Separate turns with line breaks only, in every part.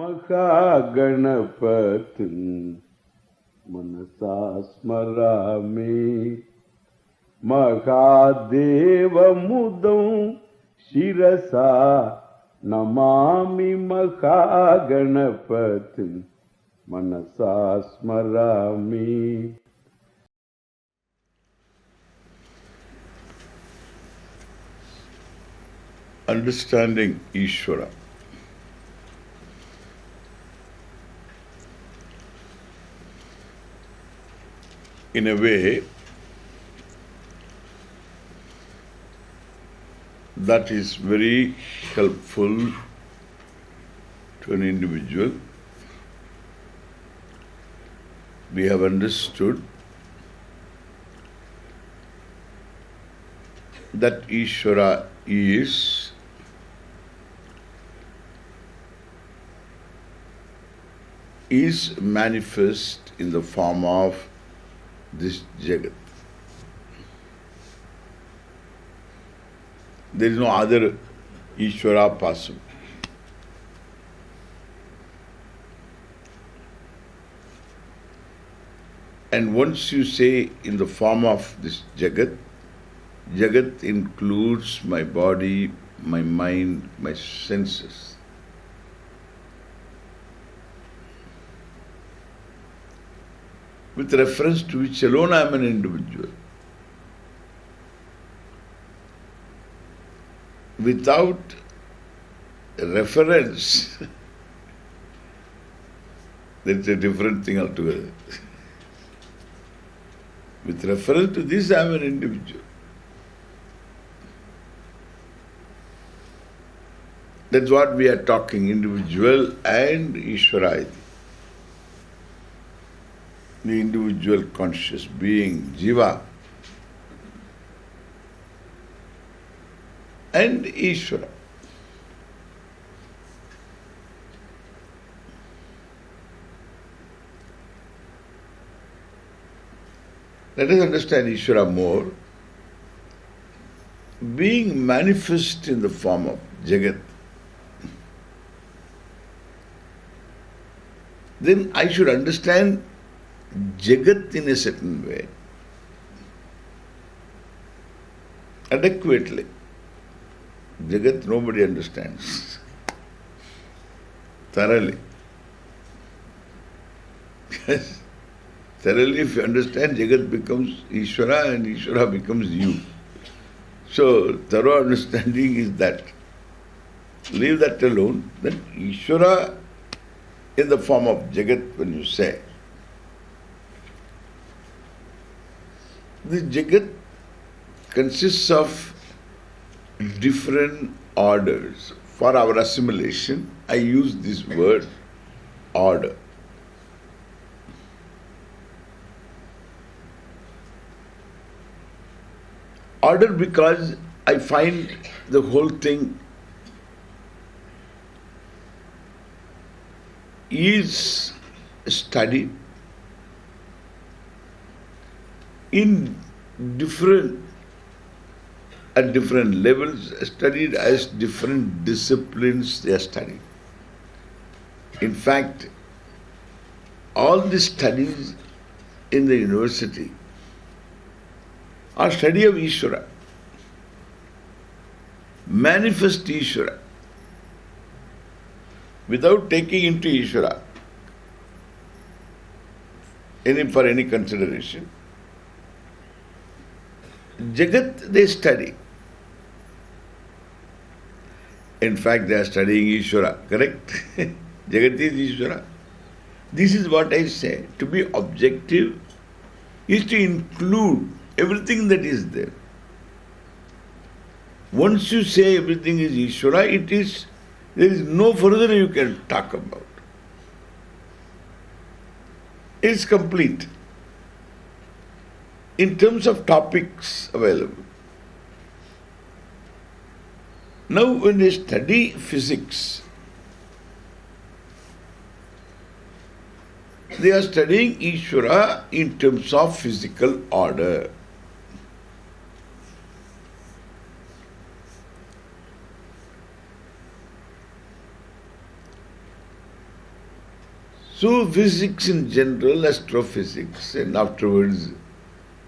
महागणपतिं मनसा स्मरामि महादेवमुदं शिरसा नमामि महागणपतिं मनसा स्मरामि. Understanding Ishvara. In a way, that is very helpful to an individual. We have understood that Ishvara is manifest in the form of this Jagat. There is no other Ishvara possible. And once you say in the form of this Jagat, Jagat includes my body, my mind, my senses. With reference to which alone I am an individual. Without reference, that's a different thing altogether. With reference to this, I am an individual. That's what we are talking, individual and Ishvara. The individual conscious being, Jiva, and Ishvara. Let us understand Ishvara more. Being manifest in the form of Jagat, then I should understand Jagat in a certain way, adequately. Jagat nobody understands thoroughly. Yes. Thoroughly, if you understand, Jagat becomes Ishvara and Ishvara becomes you. So, thorough understanding is that. Leave that alone. Then Ishvara in the form of Jagat, when you say, the Jagat consists of different orders. For our assimilation, I use this word order. Order because I find the whole thing is studied in at different levels, studied as different disciplines they are studying. In fact, all the studies in the university are study of Ishvara, manifest Ishvara, without taking into Ishvara for any consideration. Jagat they study. In fact, they are studying Ishvara, correct? Jagat is Ishvara. This is what I say. To be objective is to include everything that is there. Once you say everything is Ishvara, there is no further you can talk about. It's complete. In terms of topics available. Now when they study physics, they are studying Ishvara in terms of physical order. So physics in general, astrophysics, and afterwards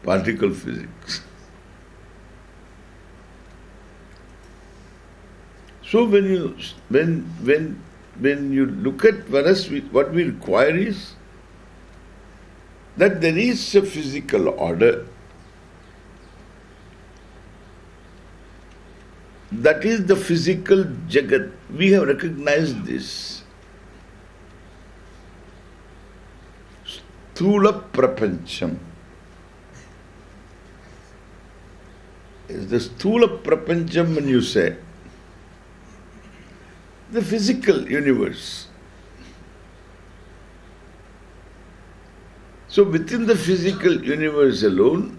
particle physics. So when you look at Varas, what we require is that there is a physical order. That is the physical Jagat. We have recognized this. Sthula Prapancham. Is the Sthula Prapancham when you say the physical universe. So within the physical universe alone,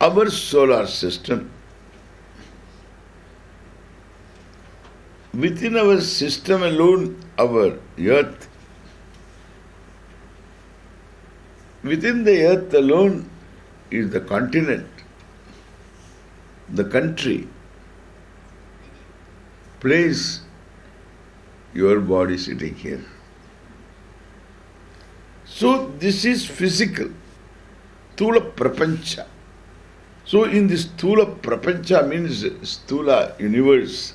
our solar system, within our system alone, our earth, within the earth alone is the continent, the country, place, your body sitting here. So this is physical, Sthula Prapancha. So in this Sthula Prapancha means Sthula universe,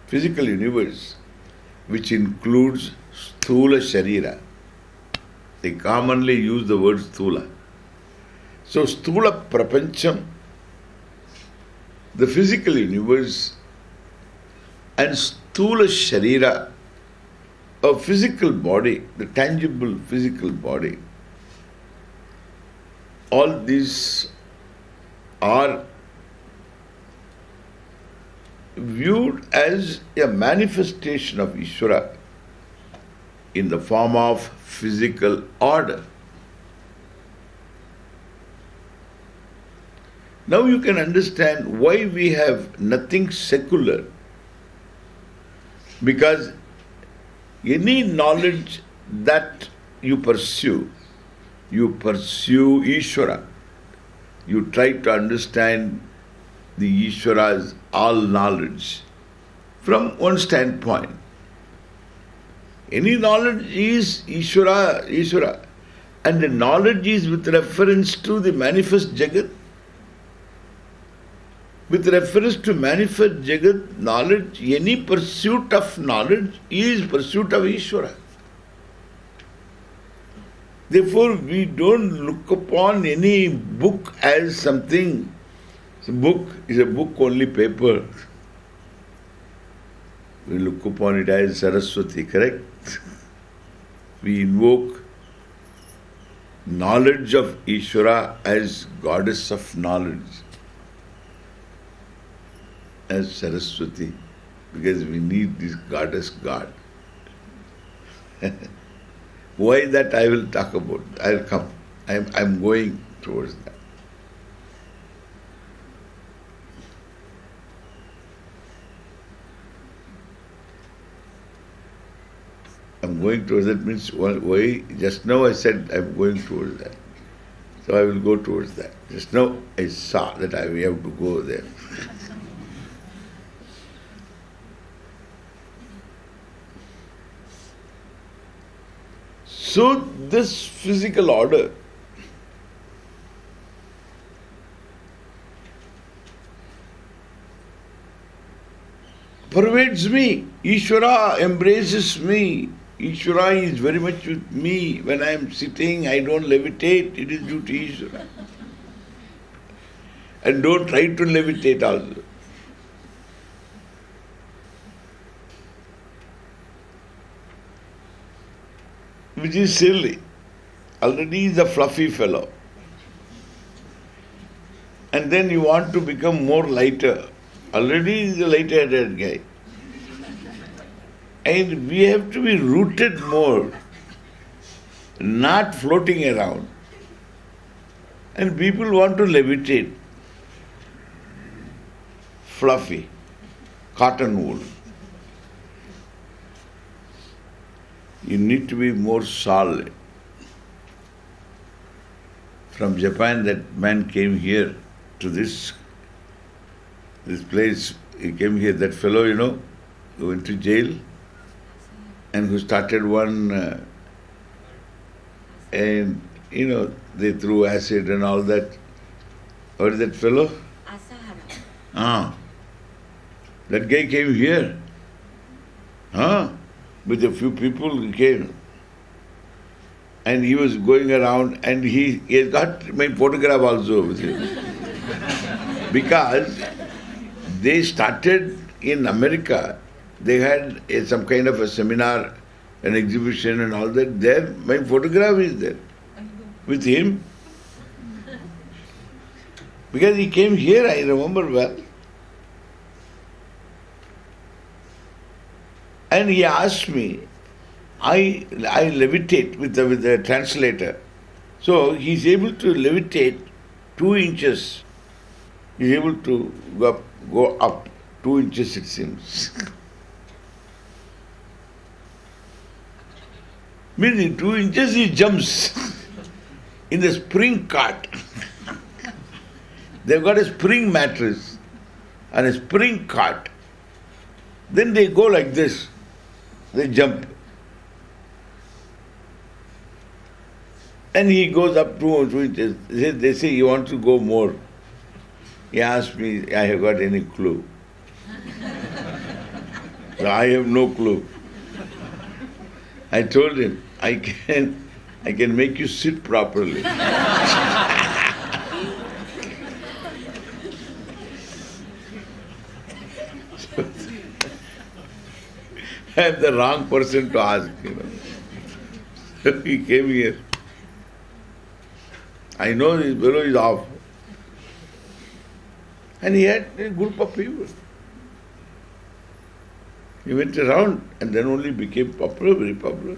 physical universe, which includes Sthula Sharira. They commonly use the word Sthula. So Sthula Prapancham, the physical universe, and Sthula Sharira, a physical body, the tangible physical body. All these are viewed as a manifestation of Ishvara in the form of physical order. Now you can understand why we have nothing secular. Because any knowledge that you pursue Ishvara. You try to understand the Ishvara's all knowledge from one standpoint. Any knowledge is Ishvara, and the knowledge is with reference to the manifest Jagat. With reference to manifest Jagat, knowledge, any pursuit of knowledge is pursuit of Ishvara. Therefore, we don't look upon any book as something. A book is a book, only paper. We look upon it as Saraswati, correct? We invoke knowledge of Ishvara as goddess of knowledge, as Saraswati, because we need this goddess God. Why that I will talk about. I'll come. I'm going towards that. I'm going towards that means why? Just now I said I'm going towards that. So I will go towards that. Just now I saw that we have to go there. So this physical order pervades me. Ishvara embraces me. Ishvara is very much with me. When I am sitting, I don't levitate. It is due to Ishvara. And don't try to levitate also. Which is silly. Already is a fluffy fellow. And then you want to become more lighter. Already is a lighter-headed guy. And we have to be rooted more, not floating around. And people want to levitate. Fluffy, cotton wool. You need to be more solid. From Japan, that man came here to this place. He came here, that fellow, who went to jail. and who started one, and they threw acid and all that. What is that fellow? Ah, that guy came here. With a few people he came. And he was going around and he has got my photograph also with him. Because they started in America, they had some kind of a seminar, an exhibition and all that. There, my photograph is there with him. Because he came here, I remember well. And he asked me, I levitate with the translator. So he's able to levitate 2 inches. He's able to go up 2 inches, it seems. Meaning 2 inches he jumps in the spring cart. They've got a spring mattress and a spring cart. Then they go like this. They jump. And he goes up 2 inches. They say, you want to go more? He asked me, I have got any clue? So I have no clue. I told him, I can make you sit properly. I am the wrong person to ask, So he came here. I know this fellow is off. And he had a group of people. He went around and then only became popular, very popular.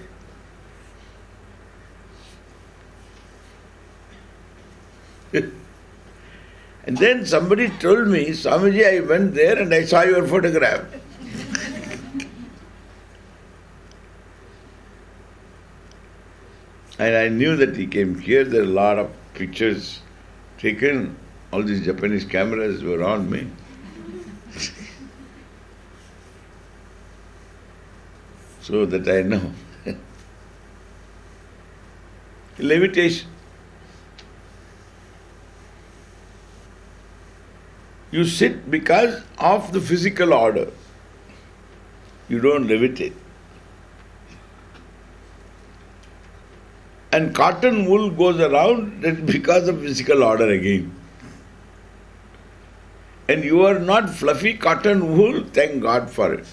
And then somebody told me, Swamiji, I went there and I saw your photograph. And I knew that he came here. There are a lot of pictures taken. All these Japanese cameras were on me. So that I know. Levitation. You sit because of the physical order. You don't levitate. And cotton wool goes around because of physical order again. And you are not fluffy cotton wool, thank God for it.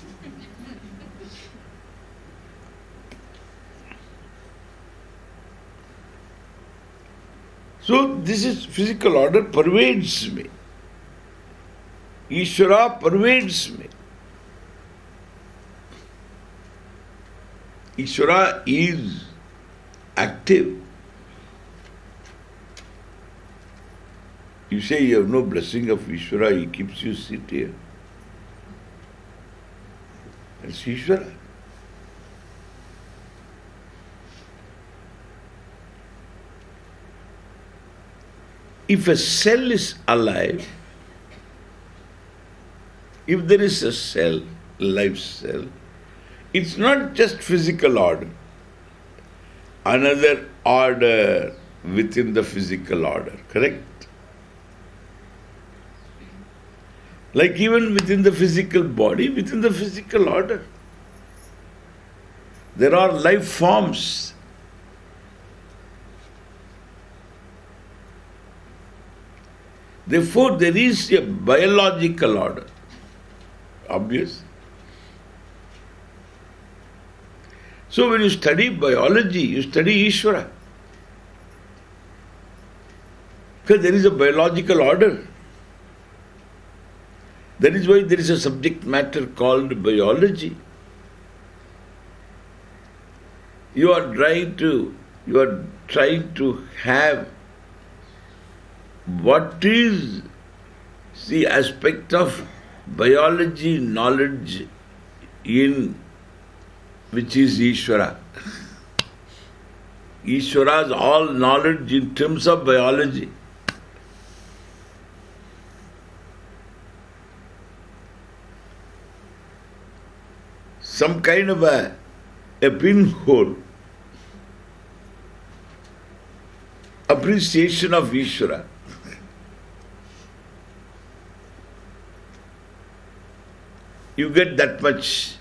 So this is physical order pervades me. Ishvara pervades me. Ishvara is active. You say you have no blessing of Ishvara, he keeps you sit here. That's Ishvara. If a cell is alive, if there is a cell, live cell, it's not just physical order. Another order within the physical order, correct? Like even within the physical body, within the physical order, there are life forms. Therefore, there is a biological order. Obvious. So when you study biology, you study Ishvara. Because there is a biological order. That is why there is a subject matter called biology. You are trying to have what is the aspect of biology knowledge in which is Ishvara. Ishvara's all knowledge in terms of biology. Some kind of a a pinhole, appreciation of Ishvara. You get that much.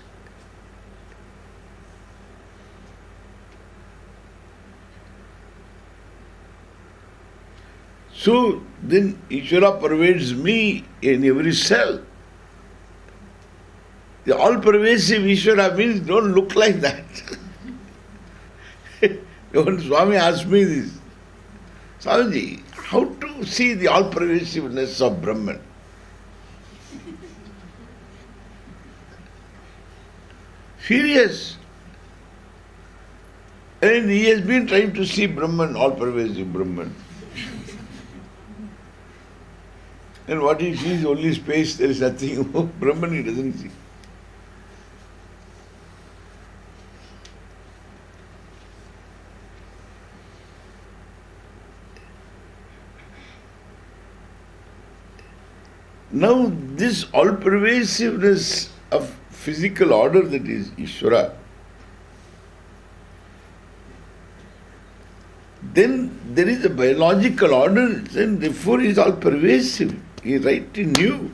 So then Ishvara pervades me in every cell. The all-pervasive Ishvara means don't look like that. When Swami asked me this, Swamiji, how to see the all-pervasiveness of Brahman? Serious. And he has been trying to see Brahman, all-pervasive Brahman. And what he sees, only space, there is nothing. Brahman he doesn't see. Now this all-pervasiveness of physical order, that is Ishvara, then there is a biological order, and therefore he is all-pervasive. He is right in you.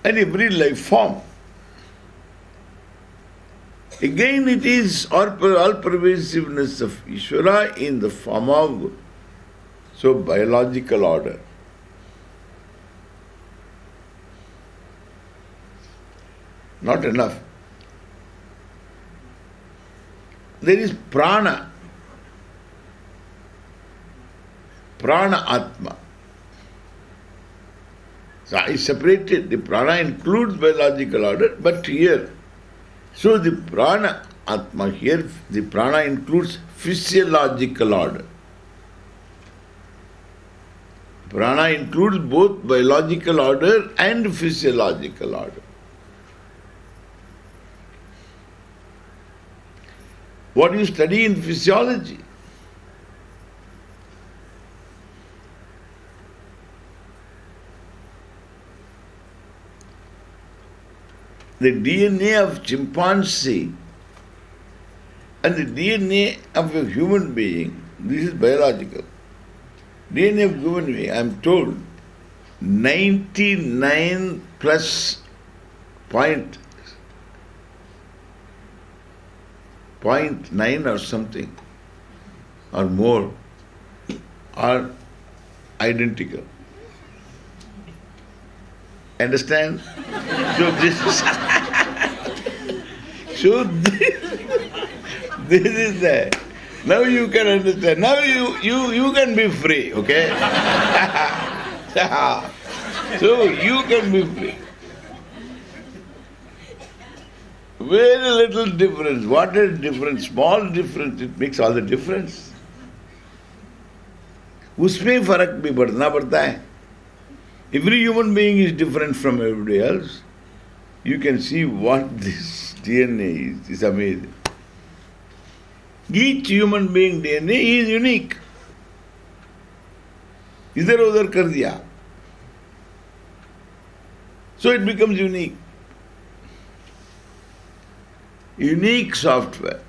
And every life form. Again it is all-pervasiveness of Ishvara in the form of biological order. Not enough. There is prana. Prana Atma. So I separated. The prana includes biological order, but here, so the prana Atma here, the prana includes physiological order. Prana includes both biological order and physiological order. What you study in physiology? The DNA of chimpanzee and the DNA of a human being, this is biological. DNA of human being, I am told, 99 plus point 0.9 or something or more are identical. Understand? So this is the. Now you can understand. Now you can be free, okay? So you can be free. Very little difference. What is difference? Small difference. It makes all the difference. उसमें फर्क भी बढ़ना पड़ता है. Every human being is different from everybody else. You can see what this DNA is. It's amazing. Each human being DNA is unique. इधर उधर कर दिया. So it becomes unique. Unique software.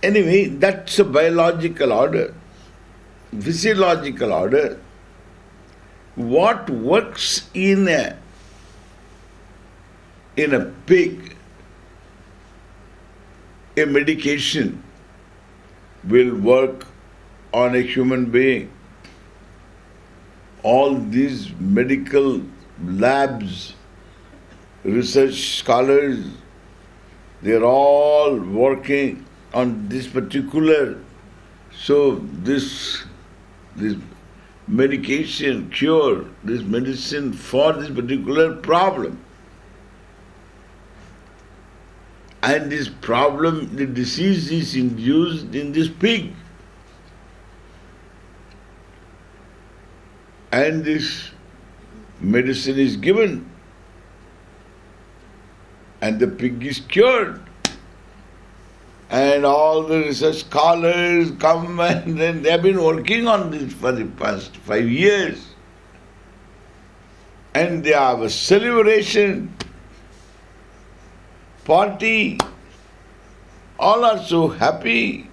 Anyway, that's a biological order. Physiological order. What works in a pig, a medication will work on a human being. All these medical labs, research scholars, they're all working on this particular, so this medication, cure, this medicine for this particular problem. And this problem, the disease is induced in this pig. And this medicine is given. And the pig is cured. And all the research scholars come and then they have been working on this for the past 5 years. and they have a celebration, party, all are so happy.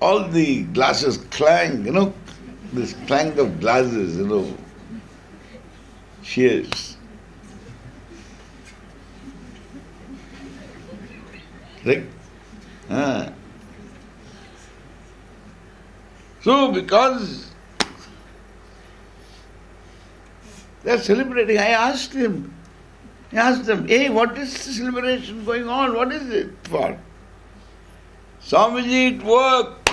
All the glasses clang, this clang of glasses, cheers. Right? Ah. So, because they are celebrating, I asked them, hey, what is the celebration going on? What is it for? Swamiji, it worked.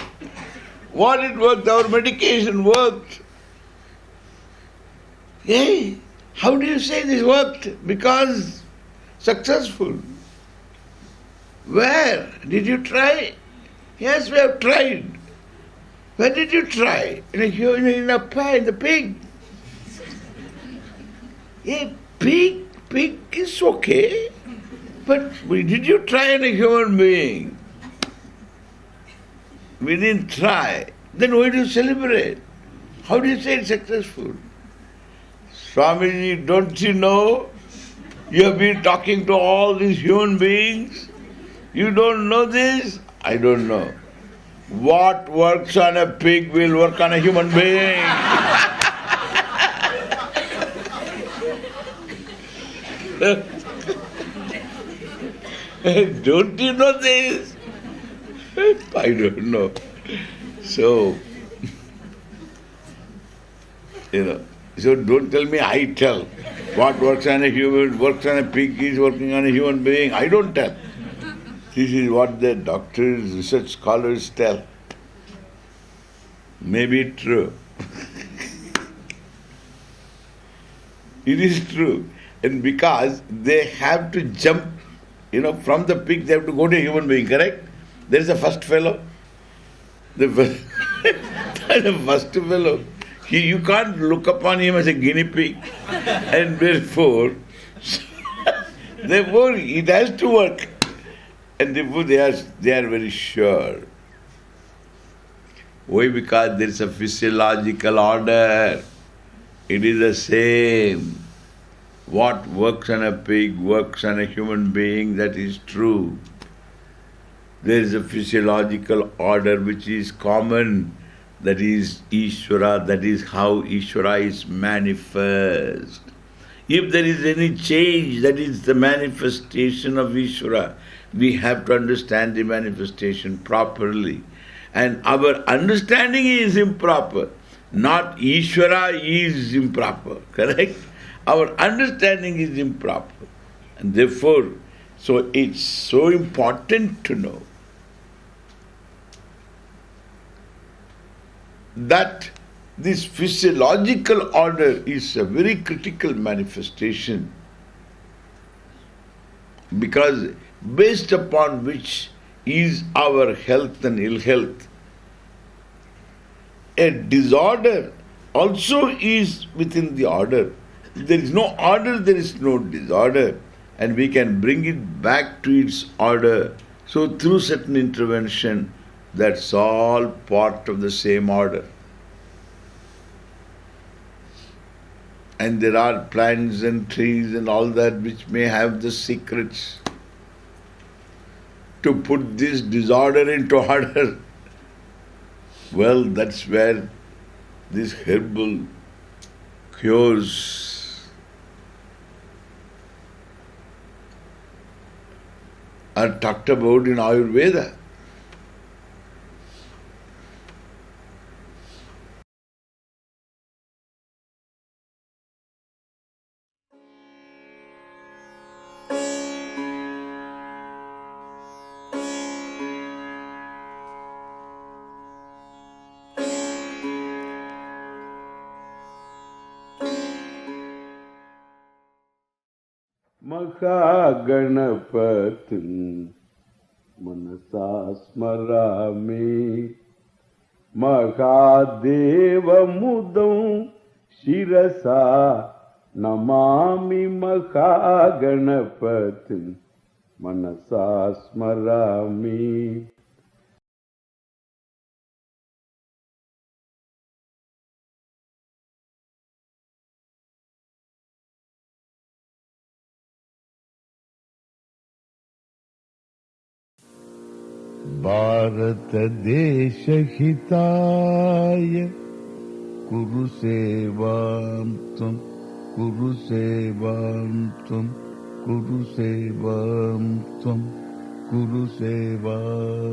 What it worked? Our medication worked. Hey, how do you say this worked? Because successful. Where? Did you try? Yes, we have tried. Where did you try? In the pig. A pig is okay. But did you try in a human being? We didn't try. Then why do you celebrate? How do you say it's successful? Swamiji, don't you know? You have been talking to all these human beings. You don't know this? I don't know. What works on a pig will work on a human being. Don't you know this? I don't know. So, so don't tell me I tell. What works on a human, works on a pig is working on a human being. I don't tell. This is what the doctors, research scholars tell. Maybe true. It is true. And because they have to jump, from the pig they have to go to a human being, correct? There is a first fellow. The first fellow. You can't look upon him as a guinea pig. And therefore it has to work. And therefore they are very sure. Why? Because there is a physiological order. It is the same. What works on a pig works on a human being, that is true. There is a physiological order which is common, that is Ishvara, that is how Ishvara is manifest. If there is any change, that is the manifestation of Ishvara. We have to understand the manifestation properly. And our understanding is improper. Not Ishvara is improper, correct? Our understanding is improper. And therefore, so it's so important to know that this physiological order is a very critical manifestation, because based upon which is our health and ill health. A disorder also is within the order. If there is no order, there is no disorder. And we can bring it back to its order. So through certain intervention, that's all part of the same order. And there are plants and trees and all that which may have the secrets to put this disorder into order. Well, that's where these herbal cures are talked about in Ayurveda. Mahaganapatin manasa smarami Mahadeva mudam shirasa namami Mahaganapatin manasa smarami.
Bharata Desha Hitaya Kuru Sevam Tvam Kuru Sevam Tvam Kuru Sevam Tvam Kuru Sevam.